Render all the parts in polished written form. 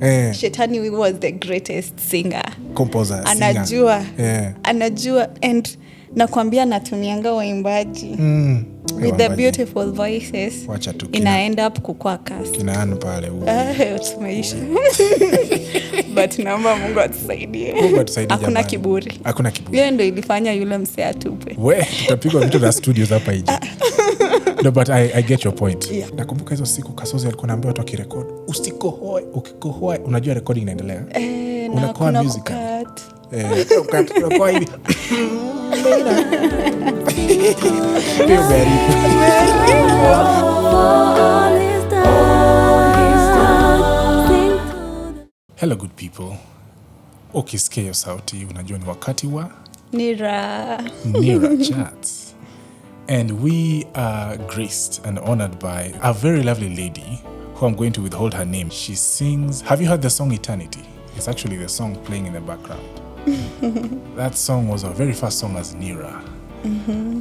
Shetani was the greatest singer, composer, anajua anajua, and nakwambia natumianga waimbaji with the beautiful voices, ina end up kukua cast kinaanu pale tumeisha. But naomba Mungu atusaidie. Hakuna kiburi. Hiyo ndio ilifanya yule msee atupe. Tutapigwa vitu vya studios hapa hivi. No, but I get your point. Nakumbuka hizo siku Kasozi alikuwa anaambia watu akirecord, usikohoe, ukikohoa unajua recording inaendelea. Unakuwa music. Unakuwa hivi. Hello good people. Ukisikia hiyo sauti unajua ni wakati wa NIRA Chats. And we are graced and honored by a very lovely lady who I'm going to withhold her name. She sings, have you heard the song Eternity? It's actually the song playing in the background. That song was our very first song as NIRA.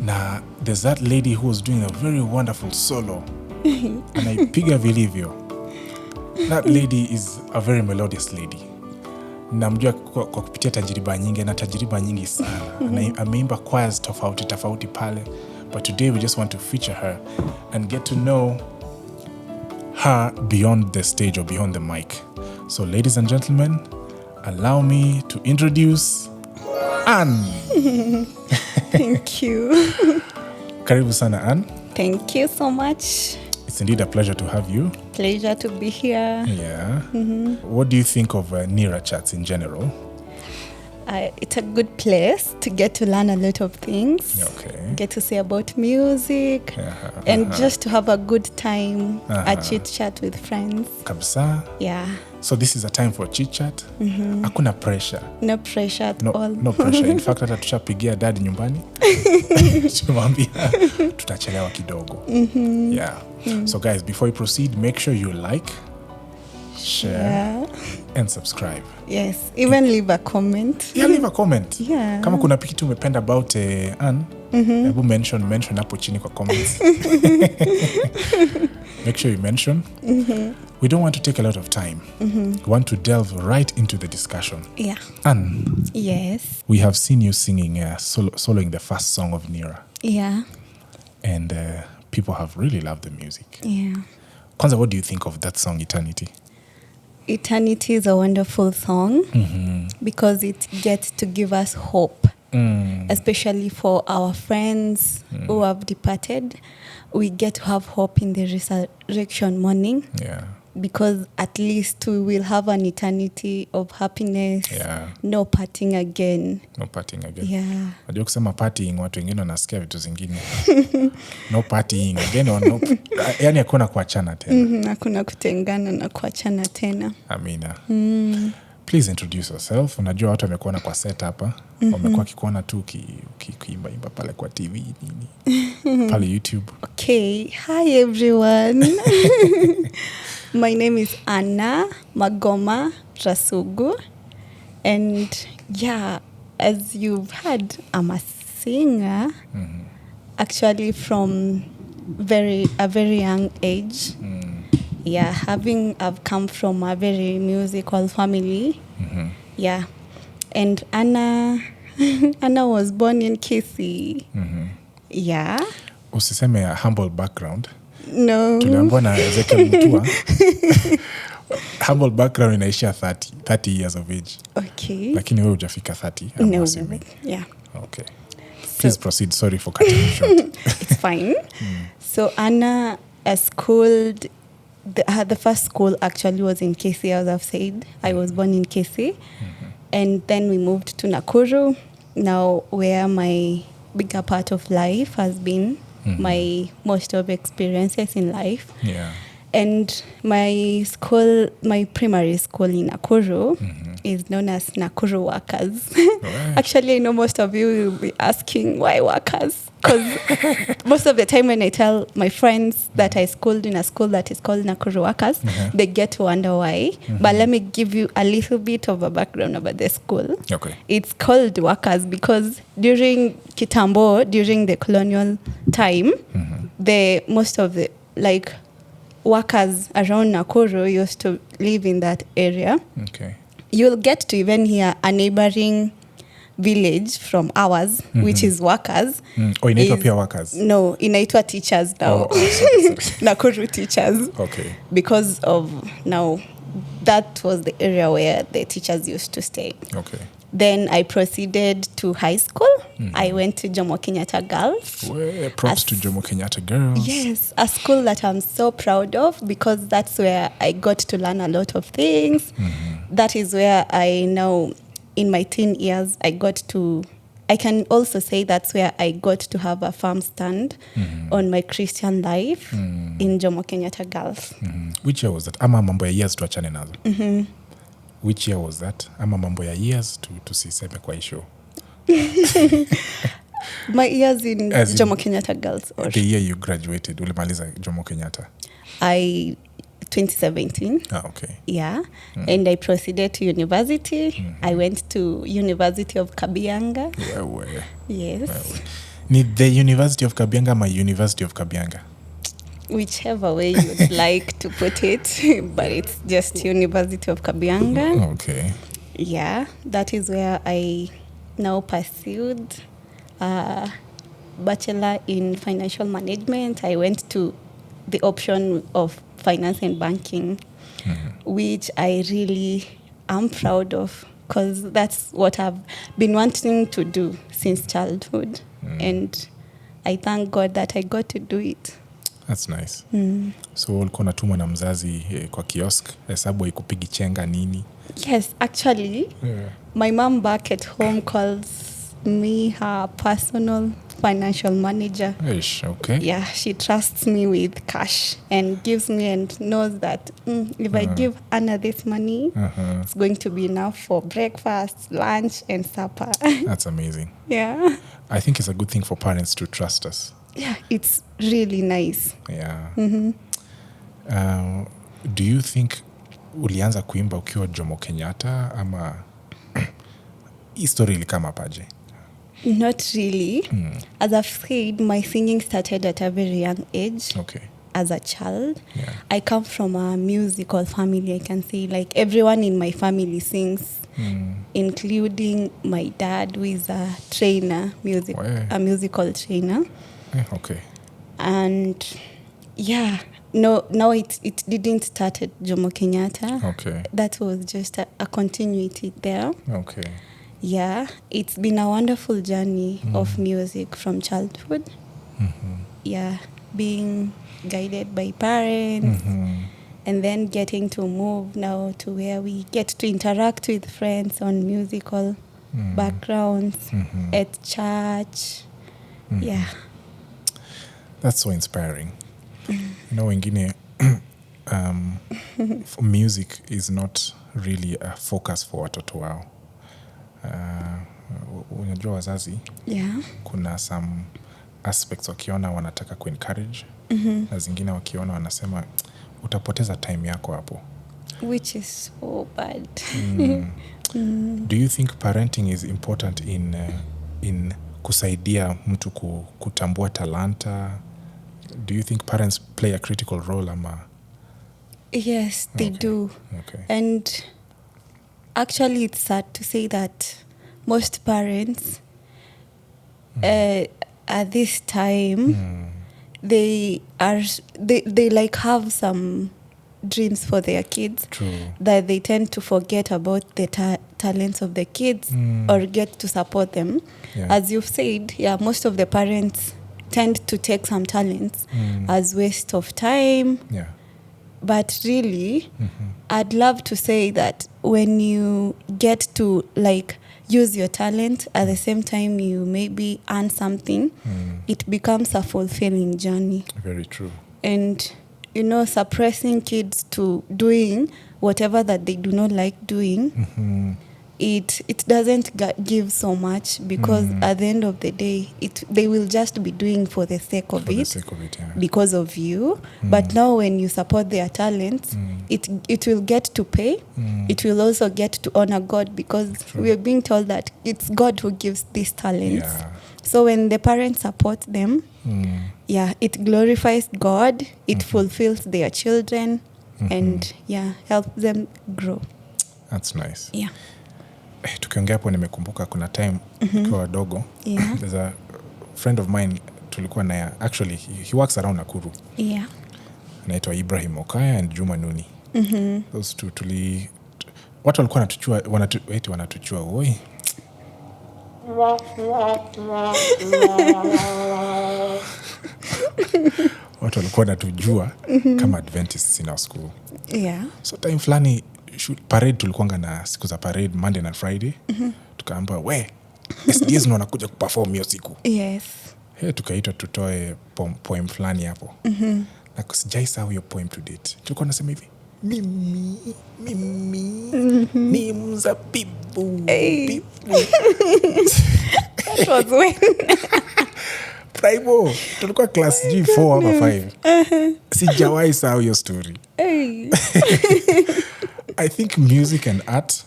Now, there's that lady who was doing a very wonderful solo. Anaipiga vilivyo. That lady is a very melodious lady. Namjua kwa kupitia tajiriba nyingi na tajiriba nyingi sana. Ameimba choirs tofauti pale. But today we just want to feature her and get to know her beyond the stage or beyond the mic. So ladies and gentlemen, allow me to introduce Ann. Thank you. Karibu sana Ann. Thank you so much. It's indeed a pleasure to have you. Pleasure to be here. Yeah. What do you think of NIRA Chats in general? It's a good place to get to learn a lot of things. Okay. Get to say about music and just to have a good time, a chit chat with friends. Kabisa. Yeah. So this is a time for chit chat. Hakuna pressure. No pressure at all. No pressure. In fact, hata tushapigia dad nyumbani. Tumwambia tutachelewa kidogo. Yeah. So guys, before we proceed, make sure you like, share, and subscribe. Yes, even leave a comment. Yeah, leave a comment. Yeah. Kama kuna kitu umependa about Ann, hebu mention hapo chini kwa comments. Make sure you mention. We don't want to take a lot of time. We want to delve right into the discussion. Yeah. Ann. Yes. We have seen you singing, soloing the first song of NIRA. Yeah. And people have really loved the music. Yeah. Kwanza, what do you think of that song, Eternity? Eternity is a wonderful song because it gets to give us hope, especially for our friends who have departed. We get to have hope in the resurrection morning. Yeah. Because at least we will have an eternity of happiness. Yeah. No parting again. No parting again. Yeah. Najua kusema partying watu wengine wanasikia vitu zingine. No partying again or no. Yani hakuna kuachana tena. Hakuna kutengana na kuachana tena. Amina. Please introduce yourself. Unajua watu wamekuona kwa set hapa. Wamekuwa kikuona tu ukiimba pale kwa TV nini. Pale YouTube. Okay. Hi everyone. My name is Anna Magoma Rasugu. And yeah, as you've heard, I'm a singer. Actually from a very young age. Yeah, I've come from a very musical family. Yeah. And Anna was born in Kisii. Yeah. Usiseme a humble background. No. Tuliambiwa na Ezekiel Mutua. Humble background inaishia 30 years of age. Okay. Lakini wewe hujafika 30. No. Yeah. Okay. Please proceed. Sorry for cutting you short. It's fine. So Anna schooled, the first school actually was in Kisii, as I've said. I was born in Kisii. And then we moved to Nakuru, now where my bigger part of life has been, my most of experiences in life. Yeah. And my primary school in Nakuru is known as Nakuru Workers. Right. Actually, I know most of you will be asking, why Workers? Because most of the time when I tell my friends that I schooled in a school that is called Nakuru Workers, they get to wonder why. But let me give you a little bit of a background about the school. Okay. It's called Workers because during Kitambo, during the colonial time, most of the workers around Nakuru used to live in that area. Okay. You'll get to even hear a neighboring village from ours, which is workers. Oh, inaitwa pia workers? No, inaitwa teachers now. Sorry. Nakuru teachers. Okay. Because of now, that was the area where the teachers used to stay. Okay. Then I proceeded to high school. I went to Jomo Kenyatta Girls. Well, props to Jomo Kenyatta Girls. Yes, a school that I'm so proud of because that's where I got to learn a lot of things. That is where I now, in my teen years, I can also say that's where I got to have a firm stand on my Christian life in Jomo Kenyatta Girls. Which year was that? Ama mambo ya years tuachane nazo. Which year was that? Ama mambo ya years tusiseme kwa show. My years in Jomo Kenyatta Girls. Or the year you graduated, ulimaliza Jomo Kenyatta? 2017. Okay. Yeah. And I proceeded to university. I went to University of Kabianga. Where? Yes. Need the University of Kabianga, my University of Kabianga? Whichever way you'd like to put it, but it's just University of Kabianga. Okay. Yeah, that is where I now pursued a bachelor in financial management. I went to the option of finance and banking, which I really am proud of because that's what I've been wanting to do since childhood. And I thank God that I got to do it. That's nice. So ulikuwa unatumwa na mzazi kwa kiosk, hesabu haikupigi chenga nini? Yes, actually, my mom back at home calls me her personal financial manager. Ish, okay. Yeah, she trusts me with cash and gives me and knows that if I give Anna this money, it's going to be enough for breakfast, lunch, and supper. That's amazing. Yeah. I think it's a good thing for parents to trust us. Yeah, it's really nice. Yeah. Do you think ulianza kuimba ukiwa Jomo Kenyatta ama history ilikama paje? Not really. As I've said, my singing started at a very young age. Okay. As a child. Yeah. I come from a musical family, I can say. Like everyone in my family sings, including my dad, who is a trainer, a musical trainer. Okay. And yeah, no, it didn't start at Jomo Kenyatta. Okay. That was just a continuity there. Okay. Yeah, it's been a wonderful journey of music from childhood. Yeah, being guided by parents and then getting to move now to where we get to interact with friends on musical backgrounds at church. Yeah. That's so inspiring. You know, wengine music is not really a focus for watoto wao. Unajua wazazi, kuna some aspects wakiona wanataka ku-encourage na zingine wakiona wanasema utapoteza time yako hapo, which is so bad. Do you think parenting is important in kusaidia mtu kutambua talanta? Do you think parents play a critical role ama? Yes, they do. Okay. And actually it's sad to say that most parents at this time they like have some dreams for their kids. True. That they tend to forget about the talents of the kids or get to support them. As you've said, most of the parents tend to take some talents as waste of time. But really, I'd love to say that when you get to like use your talent at the same time you maybe earn something, it becomes a fulfilling journey. Very true. And you know, suppressing kids to doing whatever that they do not like doing, it doesn't give so much, because at the end of the day they will just be doing for the sake of it, yeah. because of you. But now when you support their talents, it will get to pay. It will also get to honor God, because we are being told that it's God who gives these talents. Yeah. So when the parents support them, it glorifies God, it fulfills their children, and helps them grow. That's nice. Yeah. Tukiongea hapo nimekumbuka kuna time tukiwa wadogo, there's a friend of mine tulikuwa naye, actually he works around Nakuru. Yeah. Anaitwa Ibrahim Okaya and Juma Nuni. Those two watu walikuwa wanatuchua oi. Watu walikuwa wanatujua kama Adventists in our school. Yeah. So time fulani parade tulikuanga na siku za parade Monday na Friday. Tukaamba SDS ndo wanakuja kuperform hiyo siku. Yes. Tukaitwa tutoe poem fulani hapo. Na kusijaisahau hiyo poem to date. Tulikuwa nasema hivi, mimi ni mzabibu. That was when Primo, tulikuwa class G4 ama 5. Sijawahi sahau hiyo story. I think music and art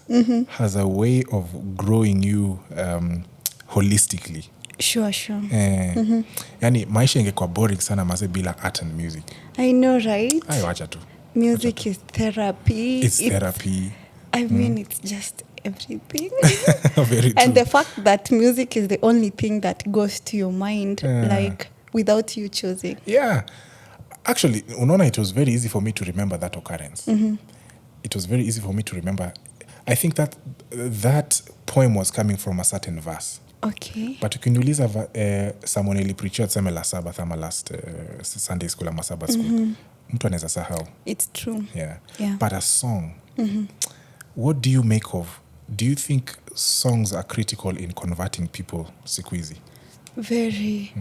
has a way of growing you holistically. Sure. Yani maisha ingekuwa boring sana maze bila art and music. I know, right? Ayo, wacha tu. Music is therapy. It's therapy. I mean, it's just everything. Very true. And the fact that music is the only thing that goes to your mind, like without you choosing. Yeah. Actually, unaona, it was very easy for me to remember that occurrence. It was very easy for me to remember. I think that poem was coming from a certain verse. Okay. But ukiniuliza someone ilipreachia tuseme la Sabbath ama last Sunday school ama Sabbath school, mtu anaweza sahau. It's true. Yeah. But a song, what do you make of? Do you think songs are critical in converting people siku hizi? Very.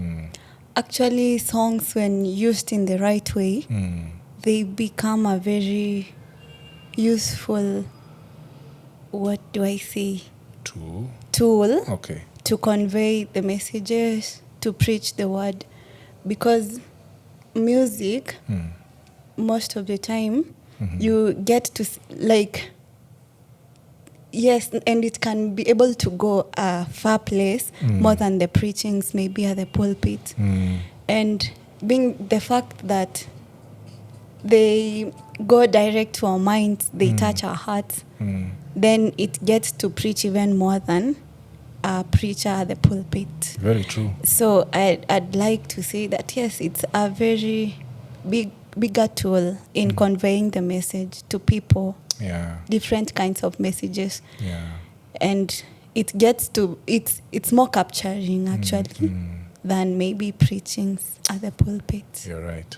Actually, songs, when used in the right way, they become a very useful, what do I say? Tool. Okay. To convey the messages, to preach the word. Because music, most of the time, you get to, like, yes, and it can be able to go a far place, more than the preachings, maybe at the pulpit. And being the fact that they go direct to our minds, they touch our hearts, then it gets to preach even more than a preacher at the pulpit. Very true. So I'd like to say that, yes, it's a very bigger tool in conveying the message to people. Yeah. Different kinds of messages. Yeah. And it gets to, it's more capturing, actually, than maybe preachings at the pulpit. You're right.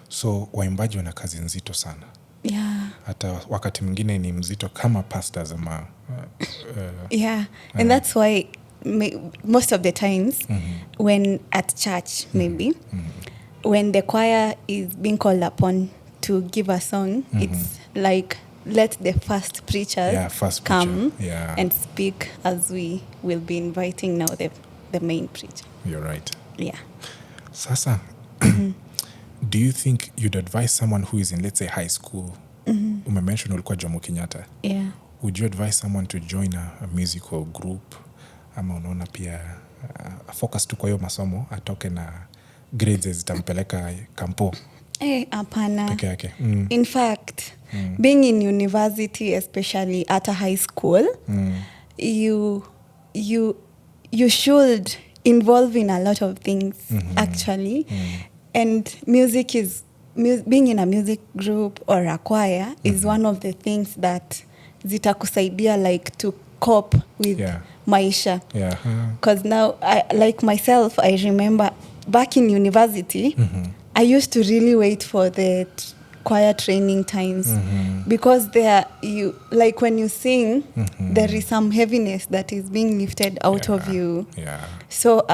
So waimbaji wana kazi nzito sana. Yeah. Hata wakati mwingine ni mzito kama pastors ama and that's why most of the times when at church, maybe when the choir is being called upon to give a song, it's like, let the first preachers come and speak, as we will be inviting now the main preacher. You're right. Yeah. Sasa, do you think you'd advise someone who is in, let's say, high school? Umemention ulikuwa Jomo Kenyatta. Yeah. Would you advise someone to join a musical group? Ama unaona pia focus tu kwa hiyo masomo, atoke na grades zitampeleka kampo? Apana. Peke yake. In fact, being in university, especially at a high school, you should involve in a lot of things, actually. And music is, being in a music group or a choir is one of the things that zitakusaidia, like, to cope with maisha. Because now, like myself, I remember back in university, I used to really wait for the choir training times, because there, you, like, when you sing, there is some heaviness that is being lifted out of you. So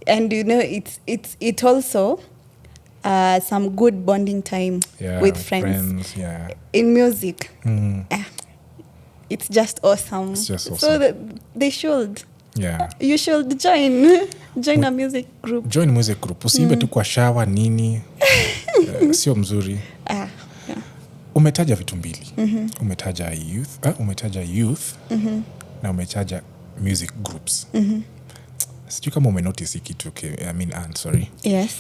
and you know, it also some good bonding time with friends. In music. it's just awesome. It's just So awesome. that they should. Yeah. You should join a music group. Join music group. Usiimbe tu kwa shower nini. Sio mzuri. Yeah. Umetaja vitu mbili. Umetaja youth na umetaja music groups. Sijui kama umenotice kitu. Sorry. Yes.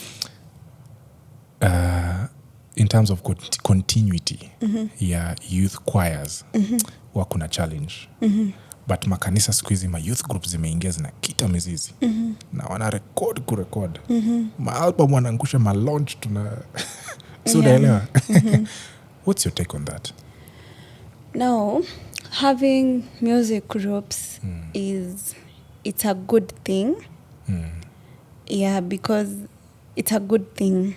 In terms of continuity ya youth choirs kuna challenge. But makanisa siku hizi ma youth groups zimeingia zinakita mizizi na wana kurekod maalbum wanaangusha malaunch so unaelewa. What's your take on that? Now, having music groups it's a good thing. Yeah, because it's a good thing.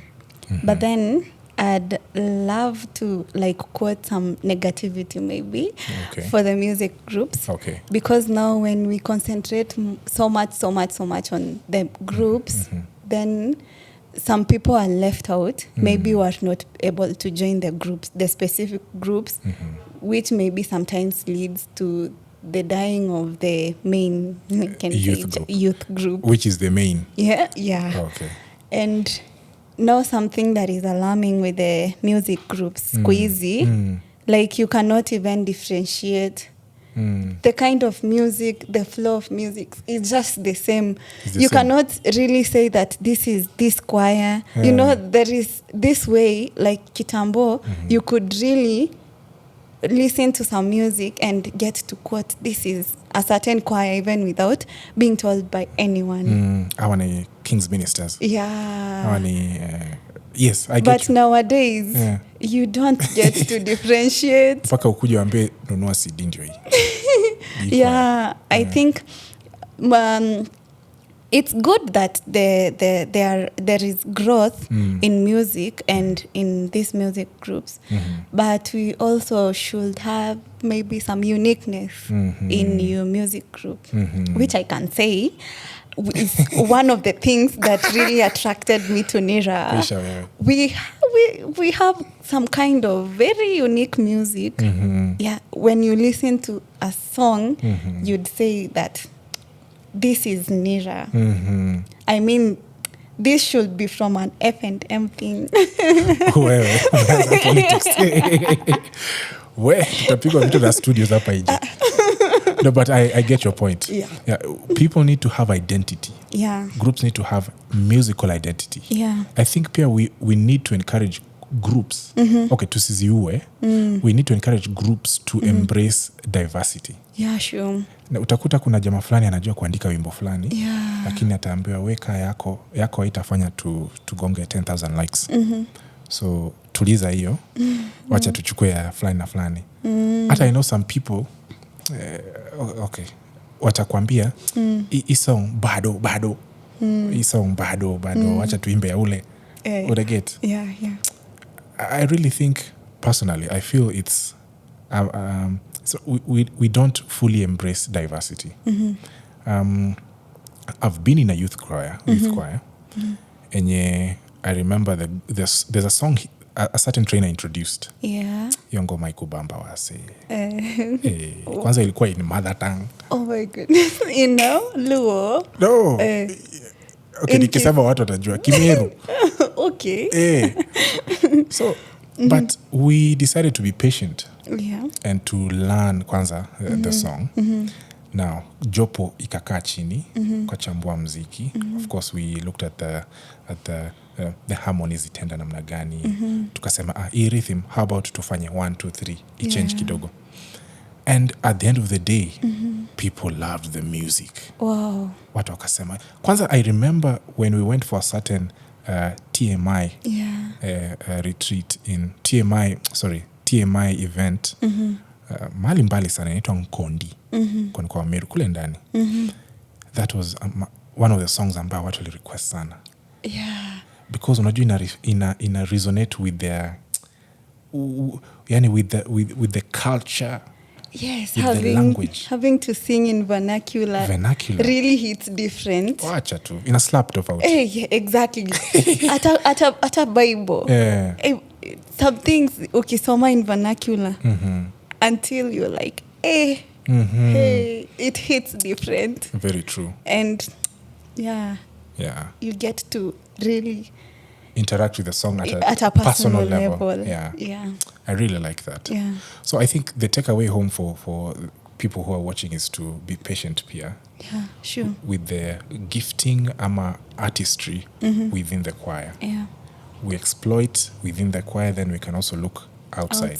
But then I'd love to quote some negativity maybe for the music groups. Okay. Because now when we concentrate so much on the groups, then some people are left out. Maybe were not able to join the specific groups, which maybe sometimes leads to the dying of the main youth group. Which is the main? Yeah. Okay. And now something that is alarming with the music groups, squeezy, like you cannot even differentiate the kind of music, the flow of music is just the same. You cannot really say that this is this choir. You know, there is this way, like Kitambo, you could really listen to some music and get to quote this is a certain choir even without being told by anyone. Hawa ni King's Ministers. Yeah. Hawa ni yes, I get but you. Nowadays you don't get to differentiate. Mpaka ukuje waambie nunua CD ndio hii. Yeah, I think it's good that there is growth in music and in these music groups, but we also should have maybe some uniqueness in your music group, which I can say is one of the things that really attracted me to NIRA. We have some kind of very unique music. Yeah, when you listen to a song, you'd say that this is NIRA. I mean, this should be from an F&M thing. Well, politics. Well, tutapigwa vitu za studios hapa nje. No, but I get your point. Yeah. People need to have identity. Yeah. Groups need to have musical identity. Yeah. I think pia we need to encourage groups. Okay, tusiziue. We need to encourage groups to embrace diversity. Yeah, sure. Na utakuta kuna jamaa fulani anajua kuandika wimbo fulani. Yeah. Lakini ataambiwa weka yako haitafanya tugonge 10,000 likes. So tuliza hiyo. Wacha tuchukue ya fulani na fulani. Hata I know some people okay, watakwambia hii song bado hii song bado wacha tuimbe ya ule. Would I get? Yeah. I really think personally I feel it's so we don't fully embrace diversity. I've been in a youth choir, and I remember there's a song a certain trainer introduced. Yeah. Yongo Maiku Bamba wase. Kwanza ilikuwa in mother tongue. Oh my goodness. You know, Luo. No. Okay, nikisema watu watajua Kimeru. Okay. So, but we decided to be patient. Yeah. And to learn kwanza the song. Now, jopo ikakaa chini kwa chambua mziki. Of course, we looked at the harmonies itenda namna gani. Tukasema hii rhythm, how about tufanye 1 2 3 change kidogo. And at the end of the day, people loved the music. Wow. Watu wakasema. Kwanza I remember when we went for a certain TMI retreat in TMI event. Mahali mbali sana inaitwa Nkondi. Kwa Meru kule ndani. That was one of the songs ambao watu li request sana. Yeah. Because unajua ina resonate with their with the culture. Yes, the language. Having to sing in vernacular really hits different. Wacha tu ina slap tofauti. Yeah, exactly. Ata Bible. Some things ukisoma in vernacular until you're like, hey, it hits different. Very true. And yeah, you get to really interact with the song at a personal level. Yeah. I really like that. Yeah. So I think the takeaway home for people who are watching is to be patient, Pia. Yeah, sure. With the gifting ama artistry within the choir. Yeah. We exploit within the choir, then we can also look outside.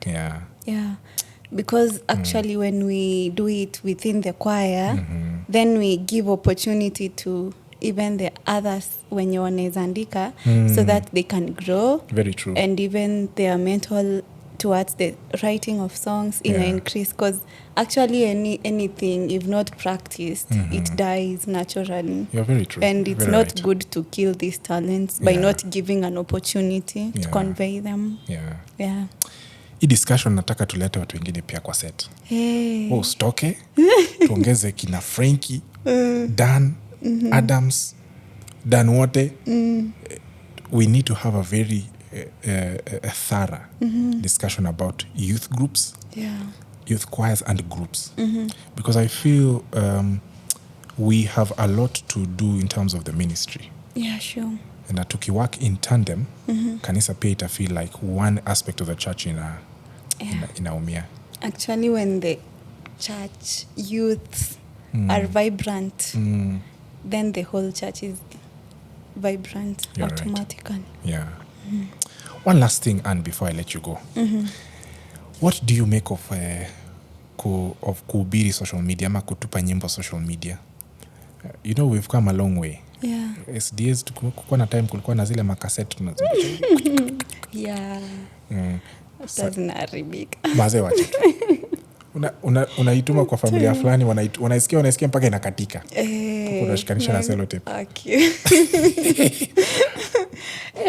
Yeah. Yeah. Because actually when we do it within the choir, then we give opportunity to even the others wenye wanaweza andika so that they can grow. Very true. And even their mental towards the writing of songs in an increase, because actually anything if not practiced it dies naturally. You're very true. And it's very not right. good to kill these talents by not giving an opportunity to convey them. Yeah. Hii discussion nataka tulete watu wengine pia kwa set. Stoke tuongeze kina Frankie, Dan, Adams, Dan wote. We need to have a very thorough discussion about youth groups, youth choirs and groups. Because I feel we have a lot to do in terms of the ministry. Yeah, sure. And that tukiwork in tandem, kanisa pia ita feel like one aspect of the church inaumia. Actually, when the church youths are vibrant, then the whole church is vibrant. You're automatically. Right. Yeah. One last thing, Anne, before I let you go. What do you make of kuhubiri social media ama kutupa nyimbo social media? You know, we've come a long way. Yeah. SDS kulikuwa na time kulikuwa na zile makaseti yeah. Zinaharibika. Mazee wacha. Unaituma kwa familia fulani wanaisikia mpaka inakatika. Unashikanisha na sellotape. Okay.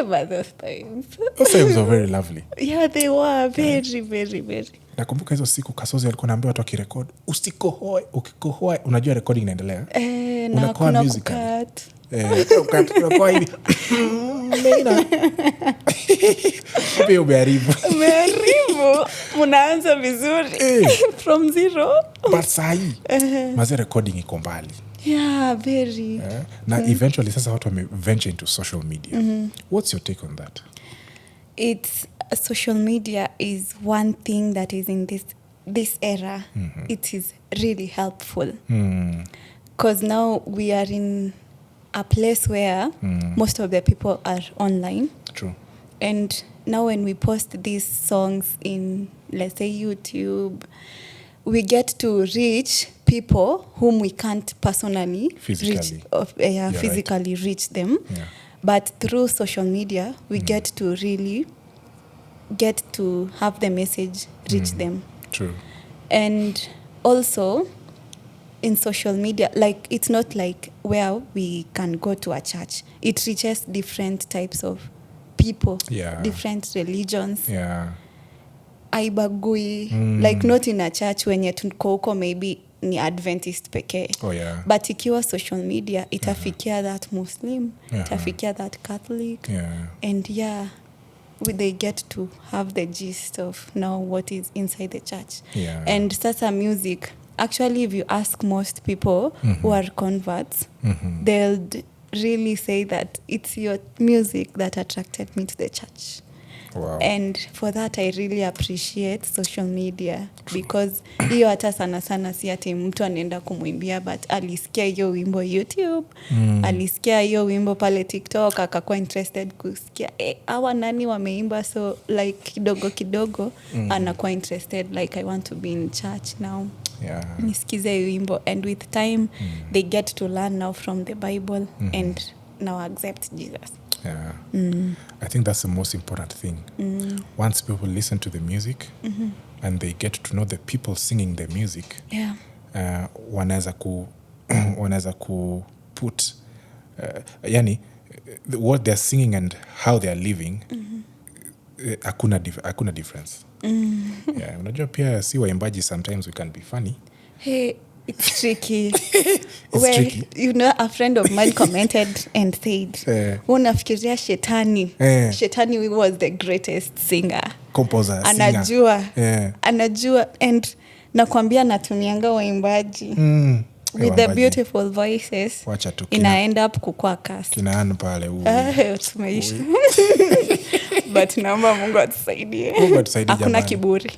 But those times were very lovely. Yeah, they were very, very, very. Nakumbuka hizo siku Kasozi alikuwa anaambia watu wakirekodi usikohoe, ukikohoa unajua recording inaendelea. Na kuna kukat. Unakoa hivi. Maina. Pia umeharibu. Mnaanza vizuri. From zero. But sahi. Maze recording iko mbali. Yeah, very. Na eventually sasa watu venture into social media. What's your take on that? Social media is one thing that is in this era. It is really helpful. Because now we are in a place where most of the people are online. True. And now when we post these songs in, let's say, YouTube, we get to reach people whom we can't personally physically reach them. Yeah. But through social media, we get to really get to have the message reach them. True. And also in social media, like it's not like where we can go to a church. It reaches different types of people, different religions. Yeah. Aibagui, like not in a church wenye tuko huko maybe ni Adventist pekee. Oh yeah. But ikiwa social media itafikia that Muslim, itafikia that Catholic. Yeah. And they get to have the gist of now what is inside the church. Yeah. And sasa music, actually if you ask most people who are converts, they'll really say that it's your music that attracted me to the church. Wow. And for that I really appreciate social media. Because hiyo hata sana si ati mtu anaenda kumwimbia, but alisikia hiyo wimbo YouTube, alisikia hiyo wimbo pale TikTok, akakuwa interested kusikia hawa nani wameimba, so like kidogo anakuwa interested, like I want to be in church now. Yeah. Nisikize hiyo wimbo, and with time they get to learn now from the Bible and now accept Jesus. Yeah. I think that's the most important thing. Once people listen to the music and they get to know the people singing the music, wanaweza ku put what they're singing and how they're living, hakuna difference. Yeah, unajua pia si waimbaji sometimes we can be funny. Hey, it's tricky. Tricky. You know, a friend of mine commented and said, unafikiria Shetani. Shetani was the greatest singer. Composer, anajua. singer. Anajua. And nakwambia natumianga waimbaji with the beautiful voices ina end up kukua cast kinaana pale tumeisha but naomba Mungu atusaidie. Hakuna kiburi.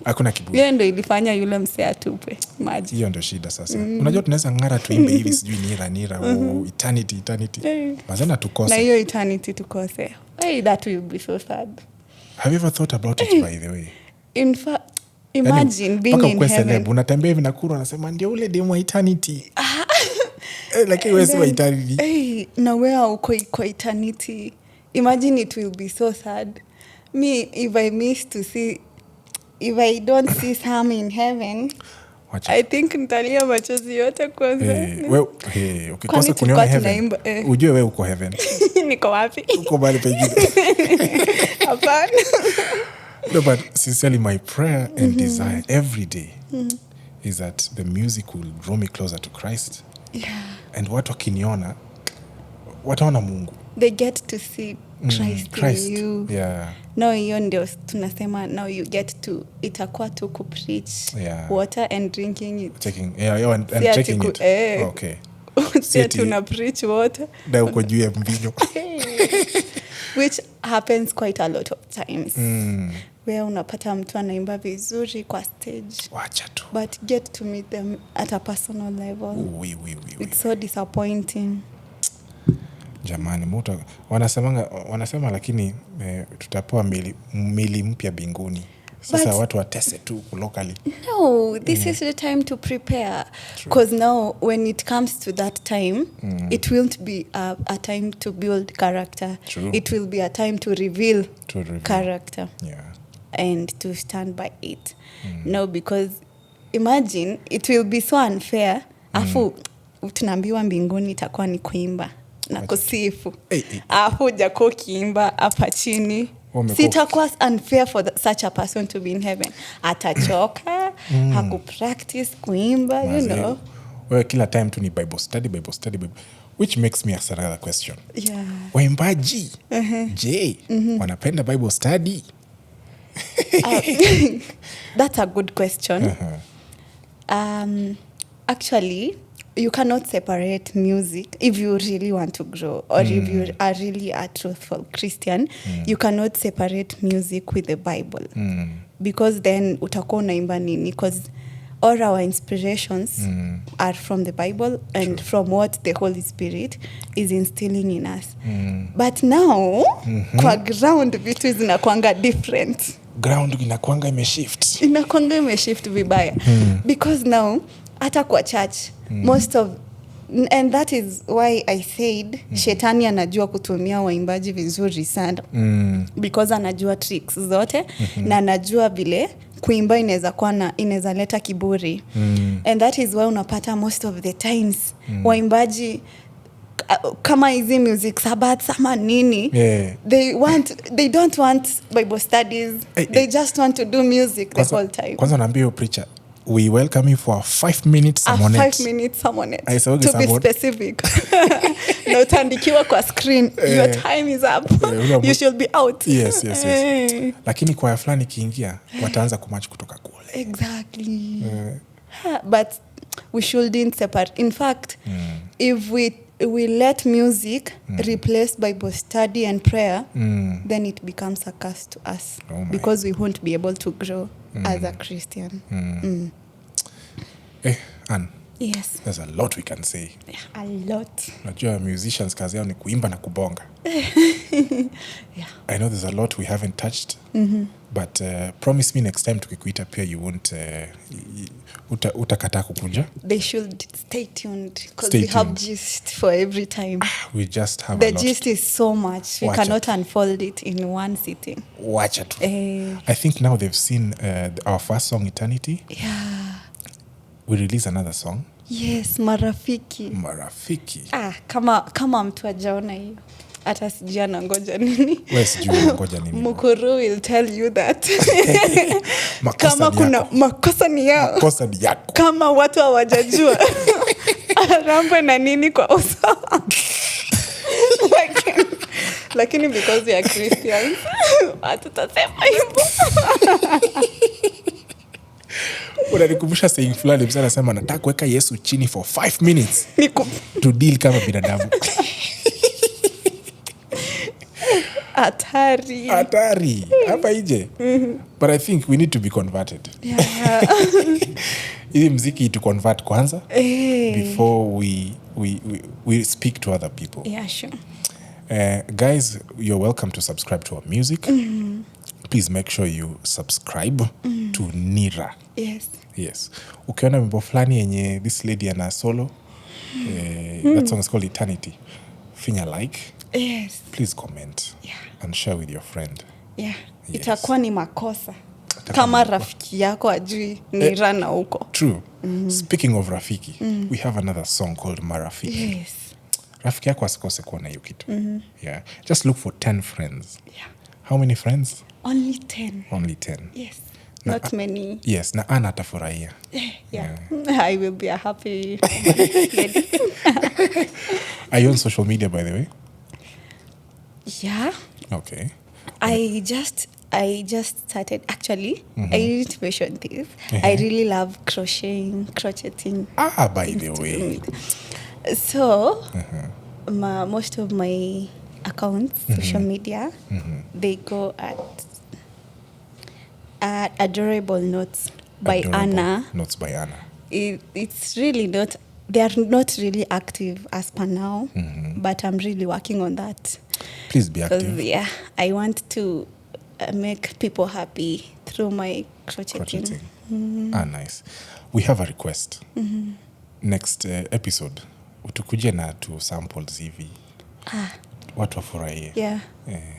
Hiyo ndio ilifanya yule msee atupe maji. Hiyo ndio shida sasa. Unajua tunaweza ngara tuimbe hivi sijui NIRA eternity mazana tukose. Na hiyo eternity tukose. Hey, that will be so sad. Have you ever thought about it by the way? In fact, imagine being in heaven. Unatembea hivi Nakuru unasema ndio ule demo eternity. Like wewe si eternity. Hey, na wewe uko kwa eternity. Imagine it will be so sad. Me, if I don't see Sam in heaven, I think nitalia machozi yote kwanza. Ukikosa kuniona heaven, ujue wewe uko heaven. Niko wapi? Uko bali pengine. Hapana. No, but sincerely, my prayer and desire every day is that the music will draw me closer to Christ. Yeah. And watu wakiniona, wataona Mungu. They get to see Christ in you. Yeah. Now hiyo ndio tunasema now you get to itakuwa tu ku preach water and drinking it. And taking it. Okay. Sio tuna preach water. Ndio uko juu ya mvinyo. Which happens quite a lot of times. Where unapata mtu anaimba vizuri kwa stage. Wacha tu. But get to meet them at a personal level. It's so disappointing. Jamani, wanasema lakini tutapewa mili mpya binguni. Sasa watu watese tu locally. No, this is the time to prepare. Because now when it comes to that time, it won't be a time to build character. True. It will be a time to reveal character. Yeah. And to stand by it. No, because imagine it will be so unfair. Afu tunaambiwa mbinguni itakuwa ni kuimba na kusifu. Afu jako kiimba hapa chini. Sitakuwa unfair for such a person to be in heaven. Atachoka, hakupractice kuimba, you know. Well, kila time tu ni Bible study. Which makes me ask another question. Yeah. Waimbaji, je, wanapenda Bible study? That's a good question. Actually, you cannot separate music if you really want to grow or if you are really a truthful Christian. You cannot separate music with the Bible because then utakuwa unaimba nini? Because all our inspirations are from the Bible and from what the Holy Spirit is instilling in us. But now, kwa ground vitu zinakuanga different. Ground inakuanga imeshift. Inakuanga imeshift vibaya. Because now, hata kwa church, most of, and that is why I said, shetani anajua kutumia waimbaji vizuri sana. Because anajua tricks zote, na anajua vile kuimba inaweza leta kiburi. And that is why unapata most of the times, waimbaji, kama hizi music Sabbath sama nini, they don't want Bible studies. They just want to do music the whole time. Kwanza naambia yo preacher, we welcome you for a 5-minute sermonette. A 5-minute sermonette. To be specific. Na utandikiwa kwa screen. Your time is up. You should be out. Yes. Lakini kwa fulani kiingia, wataanza kumatch kutoka kule. Exactly. But we shouldn't separate. In fact, if we let music replace Bible study and prayer, then it becomes a curse to us. Because we won't be able to grow as a Christian. Anne. Yes. There's a lot we can say. A lot. Najua musicians kazi yao ni kuimba na kubonga. Yeah. I know there's a lot we haven't touched. But promise me next time tukikuita pia you won't utakataa kukunja. They should stay tuned because we have gist for every time. We just have the gist is so much. We cannot unfold it in one sitting. Wacha tu. I think now they've seen our first song Eternity. Yeah. We release another song. Yes, Marafiki. Kama mtu ajaona hiyo. Hata sijui anangoja nini. Wewe sijui anangoja nini. Mukuru will tell you that. Kama kuna makosa ni yao. Makosa ni yako. Kama watu hawajajua. Arambe na nini kwa uso. Lakini because you are Christians, hatutasema hivyo. unanikumbusha saying fulani msana anasema nataka kuweka Yesu chini for 5 minutes Niko to deal kama binadamu. Hatari hapa nje. But I think we need to be converted. Ili mziki to convert kwanza before we speak to other people. Yeah, sure. Guys, you're welcome to subscribe to our music. Please make sure you subscribe to NIRA. Yes. Ukiona wimbo fulani yenye this lady ana solo, that song is called Eternity. Finya like. Yes. Please comment and share with your friend. Yeah. Itakuwa ni makosa kama rafiki yako ajui NIRA na huko. True. Speaking of rafiki, we have another song called Marafiki. Yes. Rafiki yako asikose kuona hiyo kitu. Yeah. Just look for 10 friends. Yeah. How many friends? Only 10. Only 10. Yes. Not many. Yes, na Ana atafurahia. Yeah. I will be a happy lady. Are you on social media, by the way? Yeah. Okay. I just started, actually. I didn't mention this. I really love crocheting. By the way. So, most of my accounts, social media, they go at Adorable Notes by Anna. Notes by Anna. It's really not, they are not really active as per now, but I'm really working on that. Please be active. Yeah, I want to make people happy through my crocheting. Nice. We have a request. Next episode, utukuje na two samples hivi. Watu wafurahie. Yeah.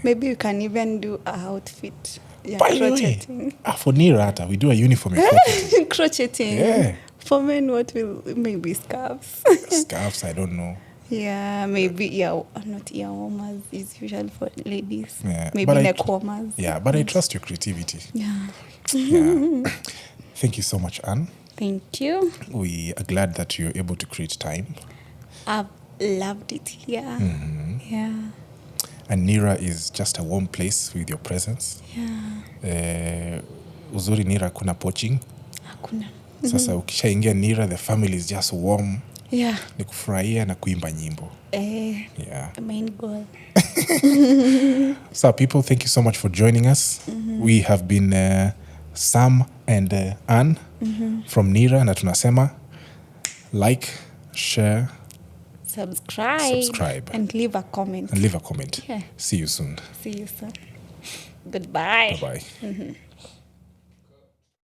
Maybe you can even do a outfit. Yeah, By crocheting. The way, for NIRA, we do a uniform in crocheting. Crocheting. Yeah. For men, what will maybe scarves? Scarves, I don't know. Yeah, maybe not ear warmers is usually for ladies. Yeah, maybe neck warmers. Yeah, but I trust your creativity. Yeah. Thank you so much, Anne. Thank you. We are glad that you're able to create time. I've loved it here. Yeah. And NIRA is just a warm place with your presence. Yeah. Uzuri NIRA kuna poaching. Hakuna. Sasa ukishaingia NIRA, the family is just warm. Yeah. Ni kufurahia na kuimba nyimbo. Yeah. The main goal. So people, thank you so much for joining us. We have been Sam and Anne from NIRA, na tunasema like, share, subscribe and leave a comment. Yeah. See you soon. Goodbye. Bye-bye.